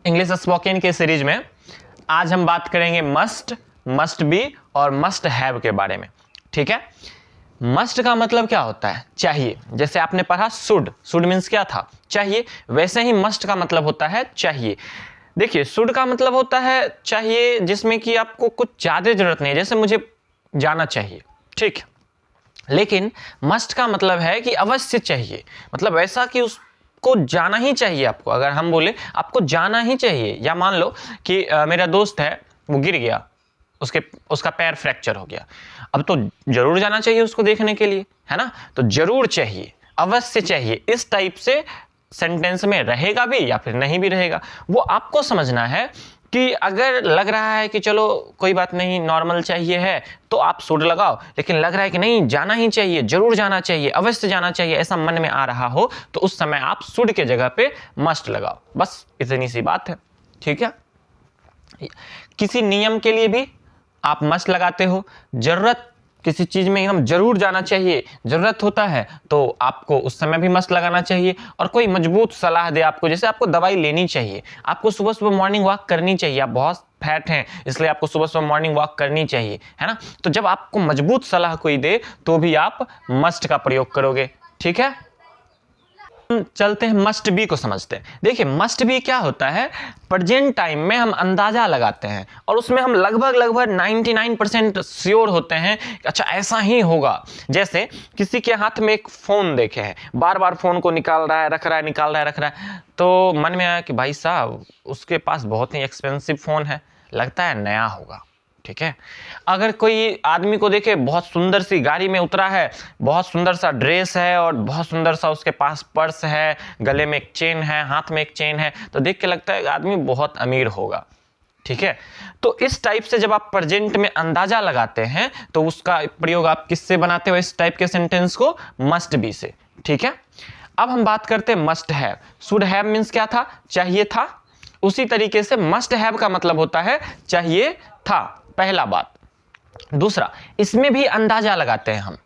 English spoken के series में आज हम बात करेंगे मस्ट, मस्ट बी और मस्ट हैव के बारे में। ठीक है, मस्ट का मतलब क्या होता है? चाहिए। जैसे आपने पढ़ा शुड, शुड मीन्स क्या था? चाहिए। वैसे ही मस्ट का मतलब होता है चाहिए। देखिए, शुड का मतलब होता है चाहिए जिसमें कि आपको कुछ ज़्यादा जरूरत नहीं है, जैसे मुझे जाना चाहिए, ठीक। लेकिन मस्ट का मतलब है कि अवश्य चाहिए, मतलब ऐसा कि उसको जाना ही चाहिए आपको। अगर हम बोले आपको जाना ही चाहिए, या मान लो कि मेरा दोस्त है, वो गिर गया, उसका पैर फ्रैक्चर हो गया, अब तो जरूर जाना चाहिए उसको देखने के लिए, है ना? तो जरूर चाहिए, अवश्य चाहिए, इस टाइप से सेंटेंस में रहेगा भी या फिर नहीं भी रहेगा, वो आपको समझना है। कि अगर लग रहा है कि चलो कोई बात नहीं, नॉर्मल चाहिए है, तो आप शुड लगाओ। लेकिन लग रहा है कि नहीं, जाना ही चाहिए, जरूर जाना चाहिए, अवश्य जाना चाहिए, ऐसा मन में आ रहा हो, तो उस समय आप शुड के जगह पे मस्ट लगाओ। बस इतनी सी बात है, ठीक है। किसी नियम के लिए भी आप मस्ट लगाते हो। जरूरत, किसी चीज में एकदम जरूर जाना चाहिए, जरूरत होता है, तो आपको उस समय भी मस्ट लगाना चाहिए। और कोई मजबूत सलाह दे आपको, जैसे आपको दवाई लेनी चाहिए, आपको सुबह सुबह मॉर्निंग वॉक करनी चाहिए, आप बहुत फैट हैं इसलिए आपको सुबह सुबह मॉर्निंग वॉक करनी चाहिए, है ना? तो जब आपको मजबूत सलाह कोई दे तो भी आप मस्ट का प्रयोग करोगे, ठीक है। चलते हैं मस्ट बी को समझते हैं। देखिए, मस्ट बी क्या होता है? प्रेजेंट टाइम में हम अंदाजा लगाते हैं और उसमें हम लगभग 99% श्योर होते हैं कि अच्छा ऐसा ही होगा। जैसे किसी के हाथ में एक फोन देखे हैं, बार बार फोन को निकाल रहा है, रख रहा है, निकाल रहा है, रख रहा है, तो मन में आया कि भाई साहब उसके पास बहुत ही एक्सपेंसिव फोन है, लगता है नया होगा, ठीक है। अगर कोई आदमी को देखे बहुत सुंदर सी गाड़ी में उतरा है, बहुत सुंदर सा ड्रेस है और बहुत सुंदर सा उसके पास पर्स है, गले में एक चेन है, हाथ में एक चेन है, तो देख के लगता है आदमी बहुत अमीर होगा, ठीक है। तो इस टाइप से जब आप प्रेजेंट में अंदाजा लगाते हैं तो उसका प्रयोग आप किससे बनाते हो? इस टाइप के सेंटेंस को मस्ट बी से, ठीक है। अब हम बात करते हैं must have. Should have means क्या था? चाहिए था। उसी तरीके से मस्ट हैव का मतलब होता है चाहिए था, पहला बात। दूसरा, इसमें भी अंदाजा लगाते हैं हम,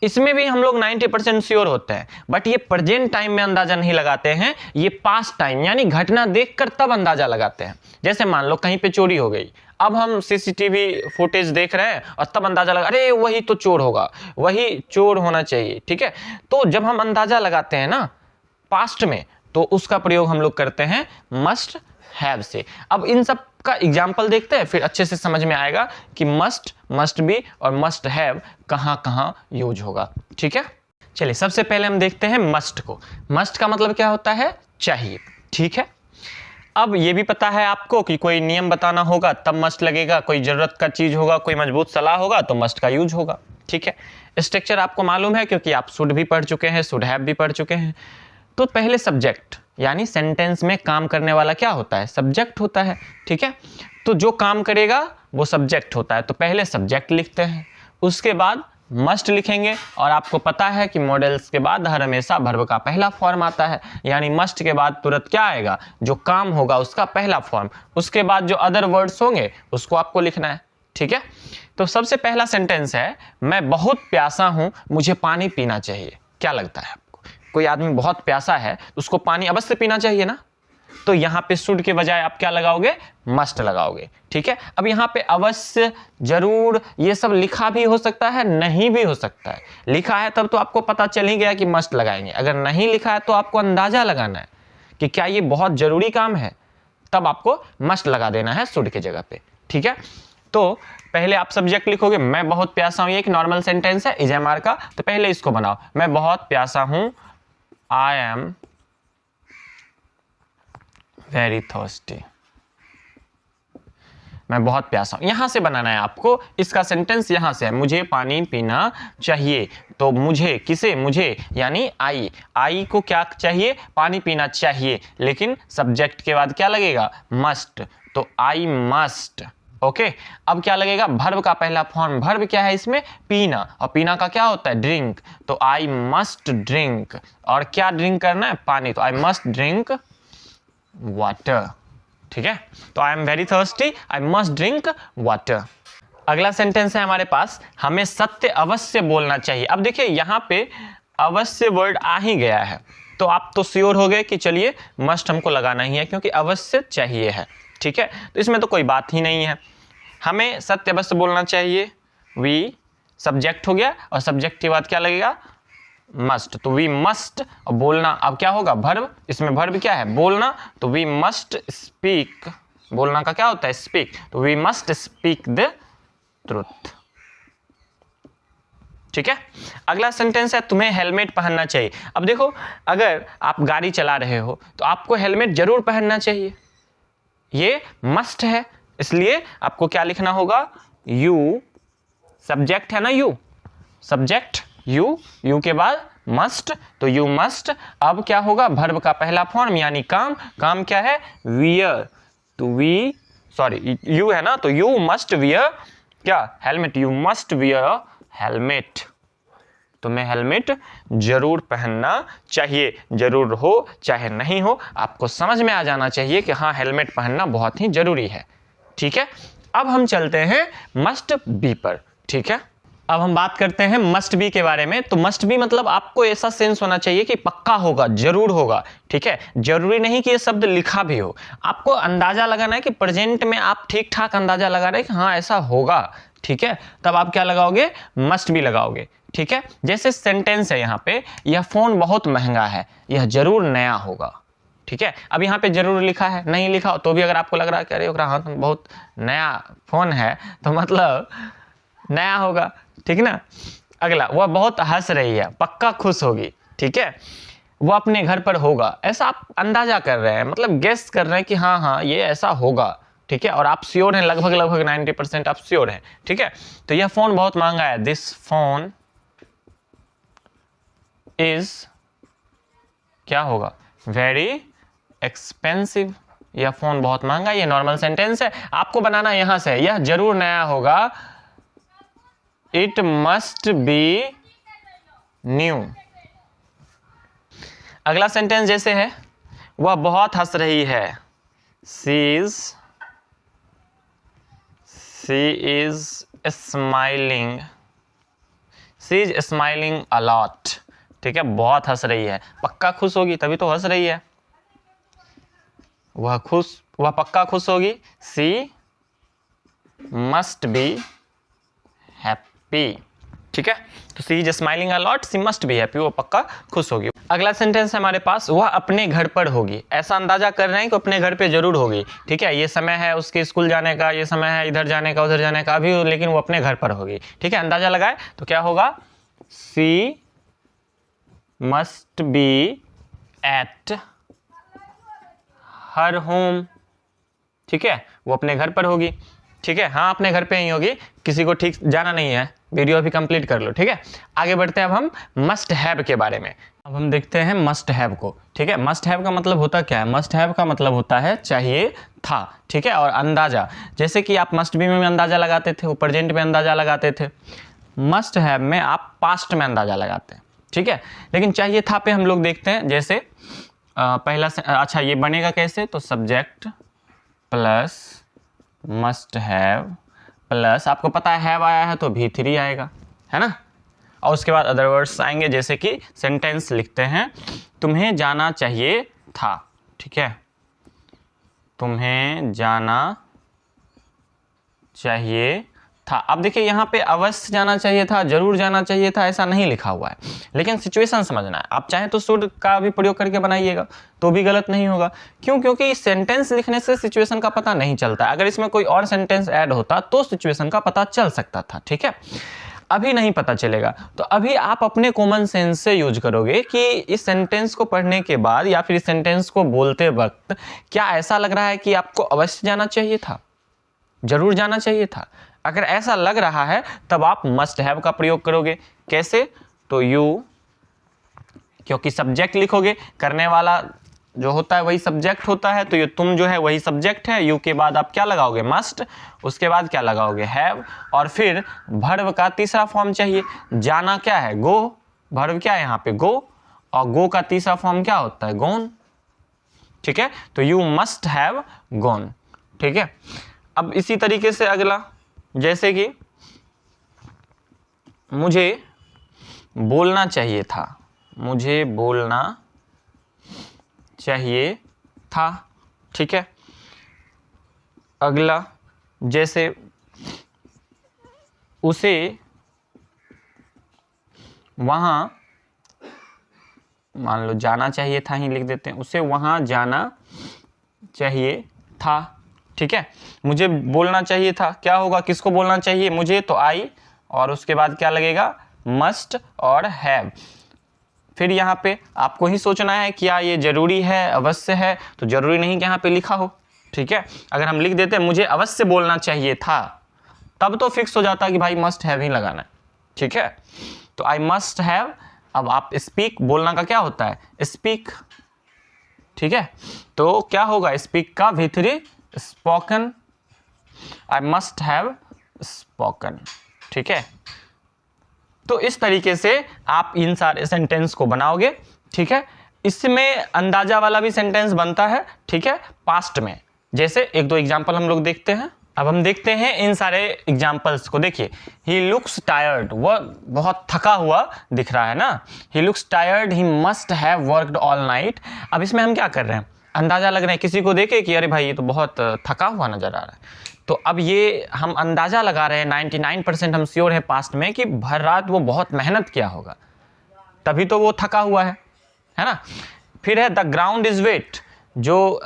इसमें भी हम लोग 90% श्योर होते हैं, बट ये प्रेजेंट टाइम में अंदाजा नहीं लगाते हैं, ये पास्ट टाइम यानी घटना देखकर तब अंदाजा लगाते हैं। जैसे मान लो कहीं पे चोरी हो गई, अब हम सीसीटीवी फुटेज देख रहे हैं और तब अंदाजा लगा, अरे वही तो चोर होगा, वही चोर होना चाहिए, ठीक है। तो जब हम अंदाजा लगाते हैं ना पास्ट में, तो उसका प्रयोग हम लोग करते हैं मस्ट हैव से। अब इन सब का एग्जाम्पल देखते हैं, फिर अच्छे से समझ में आएगा कि मस्ट, मस्ट बी और मस्ट हैव कहां कहां यूज होगा, ठीक है। चलिए, सबसे पहले हम देखते हैं मस्ट को। मस्ट का मतलब क्या होता है? चाहिए, ठीक है। अब ये भी पता है आपको कि कोई नियम बताना होगा तब मस्ट लगेगा, कोई जरूरत का चीज होगा, कोई मजबूत सलाह होगा तो मस्ट का यूज होगा, ठीक है। स्ट्रक्चर आपको मालूम है क्योंकि आप शुड भी पढ़ चुके हैं, शुड हैव भी पढ़ चुके हैं। तो पहले सब्जेक्ट, यानी सेंटेंस में काम करने वाला क्या होता है? सब्जेक्ट होता है, ठीक है। तो जो काम करेगा वो सब्जेक्ट होता है, तो पहले सब्जेक्ट लिखते हैं, उसके बाद मस्ट लिखेंगे। और आपको पता है कि मॉडल्स के बाद हर हमेशा वर्ब का पहला फॉर्म आता है, यानी मस्ट के बाद तुरंत क्या आएगा? जो काम होगा उसका पहला फॉर्म, उसके बाद जो अदर वर्ड्स होंगे उसको आपको लिखना है, ठीक है। तो सबसे पहला सेंटेंस है, मैं बहुत प्यासा हूं, मुझे पानी पीना चाहिए। क्या लगता है? कोई आदमी बहुत प्यासा है, उसको पानी अवश्य पीना चाहिए ना, तो यहां पे शुड के बजाय आप क्या लगाओगे? मस्ट लगाओगे, ठीक है। अब यहां पे अवश्य, जरूर, ये सब लिखा भी हो सकता है, नहीं भी हो सकता है। लिखा है तब तो आपको पता चल ही गया कि मस्ट लगाएंगे, अगर नहीं लिखा है तो आपको अंदाजा लगाना है कि क्या ये बहुत जरूरी काम है, तब आपको मस्ट लगा देना है शुड के जगह पे, ठीक है। तो पहले आप सब्जेक्ट लिखोगे, मैं बहुत प्यासा हूं, ये एक नॉर्मल सेंटेंस है इजमार का, तो पहले इसको बनाओ, मैं बहुत प्यासा हूं, I am very thirsty, मैं बहुत प्यासा हूं। यहां से बनाना है आपको, इसका सेंटेंस यहां से है, मुझे पानी पीना चाहिए। तो मुझे, किसे? मुझे, यानी आई को क्या चाहिए? पानी पीना चाहिए, लेकिन सब्जेक्ट के बाद क्या लगेगा? मस्ट, तो आई मस्ट, ओके। अब क्या लगेगा? वर्ब का पहला फॉर्म, वर्ब क्या है इसमें? पीना, और पीना का क्या होता है? ड्रिंक, तो आई मस्ट ड्रिंक। और क्या ड्रिंक करना है? पानी, तो आई मस्ट ड्रिंक वाटर, ठीक है। तो I am very thirsty, I must drink water. अगला सेंटेंस है हमारे पास, हमें सत्य अवश्य बोलना चाहिए। अब देखिए यहां पे अवश्य वर्ड आ ही गया है, तो आप तो श्योर हो गए कि चलिए मस्ट हमको लगाना ही है क्योंकि अवश्य चाहिए है, ठीक है। तो इसमें तो कोई बात ही नहीं है, हमें सत्य अवश्य बोलना चाहिए। वी सब्जेक्ट हो गया और सब्जेक्ट के बाद क्या लगेगा, मस्ट, तो वी मस्ट। और बोलना अब क्या होगा, वर्ब, इसमें वर्ब क्या है, बोलना, तो वी मस्ट स्पीक, बोलना का क्या होता है, स्पीक, तो we must speak the truth, ठीक है। अगला सेंटेंस है तुम्हें हेलमेट पहनना चाहिए। अब देखो, अगर आप गाड़ी चला रहे हो तो आपको हेलमेट जरूर पहनना चाहिए, ये मस्ट है, इसलिए आपको क्या लिखना होगा, यू, सब्जेक्ट है ना, यू, सब्जेक्ट यू, यू के बाद मस्ट, तो यू मस्ट। अब क्या होगा, वर्ब का पहला फॉर्म यानी काम, काम क्या है, वियर, तो वी सॉरी यू है ना, तो यू मस्ट वियर क्या, helmet, you must wear helmet, तुम्हें हेलमेट जरूर पहनना चाहिए, जरूर हो चाहे नहीं हो, आपको समझ में आ जाना चाहिए कि हाँ हेलमेट पहनना बहुत ही जरूरी है, ठीक है। अब हम चलते हैं मस्ट बी पर, ठीक है। अब हम बात करते हैं मस्ट बी के बारे में। तो मस्ट बी मतलब आपको ऐसा सेंस होना चाहिए कि पक्का होगा, जरूर होगा, ठीक है। जरूरी नहीं कि ये शब्द लिखा भी हो, आपको अंदाजा लगाना है कि प्रेजेंट में आप ठीक ठाक अंदाजा लगा रहे हैं कि हाँ ऐसा होगा, ठीक है। तब आप क्या लगाओगे, मस्ट बी लगाओगे, ठीक है। जैसे सेंटेंस है यहाँ पे, यह फोन बहुत महंगा है, यह जरूर नया होगा, ठीक है। अब यहाँ पे जरूर लिखा है, नहीं लिखा हो तो भी अगर आपको लग रहा है कि अरे ओकरा हाथ में बहुत नया फोन है, तो मतलब नया होगा, ठीक ना। अगला, वह बहुत हंस रही है, पक्का खुश होगी, ठीक है। वो अपने घर पर होगा, ऐसा आप अंदाजा कर रहे हैं, मतलब गेस कर रहे हैं कि हाँ हाँ ये ऐसा होगा, ठीक है। और आप श्योर हैं, लगभग लगभग 90% आप श्योर हैं, ठीक है। तो यह फोन बहुत महंगा है, दिस फोन इज क्या होगा, वेरी एक्सपेंसिव, यह फोन बहुत महंगा, ये नॉर्मल सेंटेंस है, आपको बनाना यहां से, यह जरूर नया होगा, इट मस्ट बी न्यू। अगला सेंटेंस जैसे है, वह बहुत हंस रही है, she is smiling, she is smiling a lot, ठीक है। बहुत हंस रही है, पक्का खुश होगी तभी तो हंस रही है, वह पक्का खुश होगी, शी मस्ट बी हैप्पी, ठीक है। तो she is smiling a lot, she must be happy, वो पक्का खुश होगी। अगला सेंटेंस है हमारे पास, वह अपने घर पर होगी, ऐसा अंदाजा कर रहे हैं कि अपने घर पे जरूर होगी, ठीक है। ये समय है उसके स्कूल जाने का, ये समय है इधर जाने का उधर जाने का, अभी लेकिन वो अपने घर पर होगी, ठीक है। अंदाजा लगाए तो क्या होगा, she must be at her home, ठीक है, वो अपने घर पर होगी, ठीक है। हाँ अपने घर पे ही होगी, किसी को ठीक जाना नहीं है, वीडियो अभी कंप्लीट कर लो, ठीक है। आगे बढ़ते हैं अब हम मस्ट हैव के बारे में। अब हम देखते हैं मस्ट हैव को, ठीक है। मस्ट हैव का मतलब होता क्या है, मस्ट हैव का मतलब होता है चाहिए था, ठीक है। और अंदाजा, जैसे कि आप मस्ट बी में अंदाजा लगाते थे, वो प्रेजेंट में अंदाजा लगाते थे, मस्ट हैव में आप पास्ट में अंदाजा लगाते हैं, ठीक है। लेकिन चाहिए था पे हम लोग देखते हैं, जैसे पहला अच्छा ये बनेगा कैसे, तो subject plus must have plus, आपको पता है हैव आया है तो V3 आएगा, है ना। और उसके बाद अदर वर्ड्स आएंगे, जैसे कि सेंटेंस लिखते हैं, तुम्हें जाना चाहिए था, ठीक है, तुम्हें जाना चाहिए था। अब देखिए यहाँ पे अवश्य जाना चाहिए था, जरूर जाना चाहिए था, ऐसा नहीं लिखा हुआ है, लेकिन सिचुएशन समझना है। आप चाहें तो शुड का भी प्रयोग करके बनाइएगा तो भी गलत नहीं होगा, क्यों, क्योंकि सेंटेंस लिखने से सिचुएशन का पता नहीं चलता, अगर इसमें कोई और सेंटेंस ऐड होता तो सिचुएशन का पता चल सकता था, ठीक है। अभी नहीं पता चलेगा, तो अभी आप अपने कॉमन सेंस से यूज करोगे कि इस सेंटेंस को पढ़ने के बाद या फिर इस सेंटेंस को बोलते वक्त क्या ऐसा लग रहा है कि आपको अवश्य जाना चाहिए था, जरूर जाना चाहिए था। अगर ऐसा लग रहा है तब आप मस्ट हैव का प्रयोग करोगे, कैसे, तो यू, क्योंकि सब्जेक्ट लिखोगे, करने वाला जो होता है वही सब्जेक्ट होता है, तो ये तुम जो है वही सब्जेक्ट है, यू के बाद आप क्या लगाओगे, मस्ट, उसके बाद क्या लगाओगे, हैव, और फिर वर्ब का तीसरा फॉर्म चाहिए, जाना क्या है, गो, वर्ब क्या है यहाँ पे, गो, और गो का तीसरा फॉर्म क्या होता है, गोन, ठीक है। तो यू मस्ट हैव गोन, ठीक है। अब इसी तरीके से अगला, जैसे कि मुझे बोलना चाहिए था, मुझे बोलना चाहिए था। ठीक है, अगला, जैसे उसे वहां, मान लो जाना चाहिए था ही लिख देते हैं, उसे वहां जाना चाहिए था। ठीक है, मुझे बोलना चाहिए था, क्या होगा, किसको बोलना चाहिए, मुझे, तो आई, और उसके बाद क्या लगेगा, मस्ट और हैव। फिर यहाँ पे आपको ही सोचना है क्या ये जरूरी है, अवश्य है, तो जरूरी नहीं कि यहाँ पे लिखा हो। ठीक है, अगर हम लिख देते हैं मुझे अवश्य बोलना चाहिए था, तब तो फिक्स हो जाता कि भाई मस्ट हैव ही लगाना है। ठीक है, तो आई मस्ट हैव, अब आप स्पीक, बोलना का क्या होता है, स्पीक। ठीक है, तो क्या होगा, स्पीक का V3 spoken, I must have spoken. ठीक है, तो इस तरीके से आप इन सारे सेंटेंस को बनाओगे। ठीक है, इसमें अंदाजा वाला भी सेंटेंस बनता है। ठीक है, पास्ट में, जैसे एक दो एग्जांपल हम लोग देखते हैं। अब हम देखते हैं इन सारे एग्जांपल्स को। देखिए, ही लुक्स टायर्ड, वह बहुत थका हुआ दिख रहा है ना, he looks tired, he must have worked all night. अब इसमें हम क्या कर रहे हैं, अंदाजा लग रहा है, किसी को देखे कि अरे भाई ये तो बहुत थका हुआ नजर आ रहा है, तो अब ये हम अंदाजा लगा रहे हैं, 99% हम श्योर है पास्ट में कि भर रात वो बहुत मेहनत किया होगा, तभी तो वो थका हुआ है ना। फिर है द ग्राउंड इज वेट, जो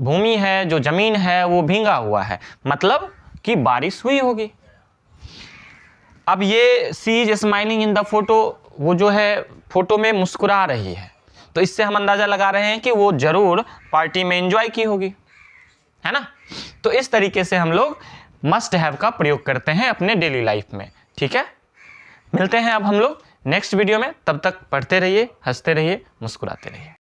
भूमि है, जो जमीन है वो भींगा हुआ है, मतलब कि बारिश हुई होगी। अब ये she is smiling in the photo, वो जो है फोटो में मुस्कुरा रही है, तो इससे हम अंदाजा लगा रहे हैं कि वो जरूर पार्टी में एंजॉय की होगी, है ना। तो इस तरीके से हम लोग मस्ट हैव का प्रयोग करते हैं अपने डेली लाइफ में। ठीक है, मिलते हैं अब हम लोग नेक्स्ट वीडियो में, तब तक पढ़ते रहिए, हंसते रहिए, मुस्कुराते रहिए।